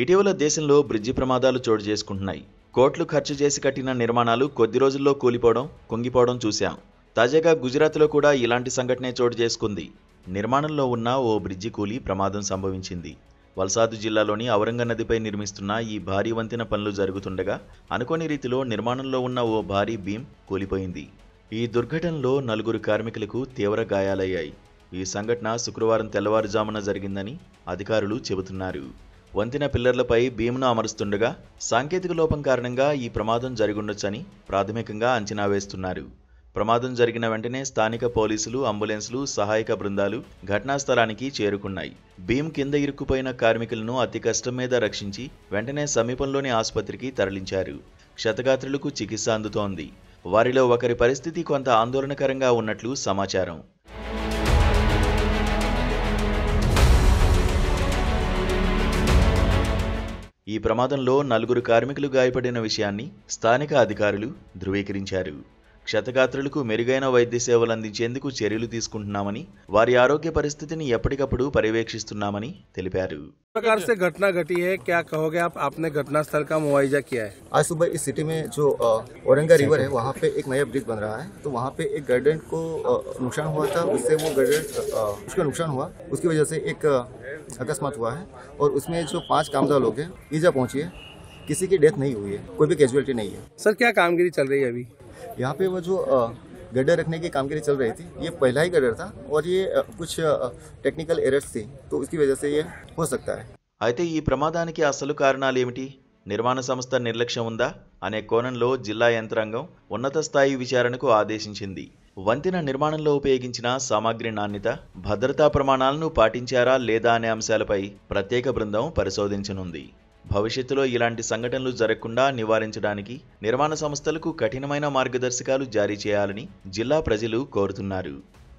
ఇటీవల దేశంలో బ్రిడ్జి ప్రమాదాలు చోటు చేసుకుంటున్నాయి. కోట్లు ఖర్చు చేసి కట్టిన నిర్మాణాలు కొద్ది రోజుల్లో కూలిపోవడం, కుంగిపోవడం చూశాం. తాజాగా గుజరాత్లో కూడా ఇలాంటి సంఘటనే చోటు చేసుకుంది. నిర్మాణంలో ఉన్న ఓ బ్రిడ్జి కూలి ప్రమాదం సంభవించింది. వల్సాద్ జిల్లాలోని ఔరంగ నదిపై నిర్మిస్తున్న ఈ భారీ వంతెన పనులు జరుగుతుండగా అనుకోని రీతిలో నిర్మాణంలో ఉన్న ఓ భారీ బీమ్ కూలిపోయింది. ఈ దుర్ఘటనలో 4 కార్మికులకు తీవ్ర గాయాలయ్యాయి. ఈ సంఘటన శుక్రవారం తెల్లవారుజామున జరిగిందని అధికారులు చెబుతున్నారు. వంతెన పిల్లర్లపై బీమ్ను అమరుస్తుండగా సాంకేతిక లోపం కారణంగా ఈ ప్రమాదం జరిగుండొచ్చని ప్రాథమికంగా అంచనా వేస్తున్నారు. ప్రమాదం జరిగిన వెంటనే స్థానిక పోలీసులు, అంబులెన్సులు, సహాయక బృందాలు ఘటనా స్థలానికి చేరుకున్నాయి. బీమ్ కింద ఇరుక్కుపోయిన కార్మికులను అతి కష్టం మీద రక్షించి వెంటనే సమీపంలోని ఆసుపత్రికి తరలించారు. క్షతగాత్రులకు చికిత్స అందుతోంది. వారిలో ఒకరి పరిస్థితి కొంత ఆందోళనకరంగా ఉన్నట్లు సమాచారం. ఈ ప్రమాదంలో 4 కార్మికులు గాయపడిన విషయాన్ని స్థానిక అధికారులు ధృవీకరించారు. క్షతగాత్రులకు మెరుగైన వైద్య సేవలు అందించేందుకు చర్యలు తీసుకుంటున్నామని, వారి ఆరోగ్య పరిస్థితిని ఎప్పటికప్పుడు పర్యవేక్షిస్తున్నామని తెలిపారు. प्रकार से घटना घटी है, क्या कहोगे आप? आपने घटनास्थल का मुआयजा किया है? आज सुबह इस सिटी में जो औरंगा रिवर है वहाँ पे एक नया ब्रिज बन रहा है, तो वहाँ पे एक गर्डेंट को नुकसान हुआ था। उससे वो गर्डेंट उसका नुकसान हुआ, उसकी वजह से एक अकस्मात हुआ है और उसमें जो 5 कामगार लोग हैं ईजा पहुंची है। किसी की डेथ नहीं हुई है, कोई भी कैजुअलिटी नहीं है। सर, क्या कामगिरी चल रही है अभी यहाँ पे? वो जो गड्ढा रखने की कामगिरी चल रही थी, ये पहला ही गड्ढा था और ये कुछ टेक्निकल एरर्स थी, तो उसकी वजह से ये हो सकता है। అయితే ఈ ప్రమాదానికి అసలు కారణాలు ఏమిటి? నిర్మాణ సంస్థ నిర్లక్ష్యం ఉందా అనే కోణంలో జిల్లా యంత్రాంగం ఉన్నత స్థాయి విచారణకు ఆదేశించింది. వంతెన నిర్మాణంలో ఉపయోగించిన సామాగ్రి నాణ్యత, భద్రతా ప్రమాణాలను పాటించారా లేదా అనే అంశాలపై ప్రత్యేక బృందం పరిశోధించనుంది. భవిష్యత్తులో ఇలాంటి సంఘటనలు జరగకుండా నివారించడానికి నిర్మాణ సంస్థలకు కఠినమైన మార్గదర్శకాలు జారీ చేయాలని జిల్లా ప్రజలు కోరుతున్నారు.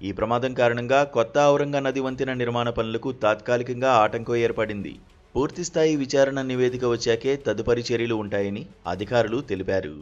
ఈ ప్రమాదం కారణంగా కొత్త ఔరంగ నది వంతెన నిర్మాణ పనులకు తాత్కాలికంగా ఆటంకం ఏర్పడింది. పూర్తిస్థాయి విచారణ నివేదిక వచ్చాకే తదుపరి చర్యలు ఉంటాయని అధికారులు తెలిపారు.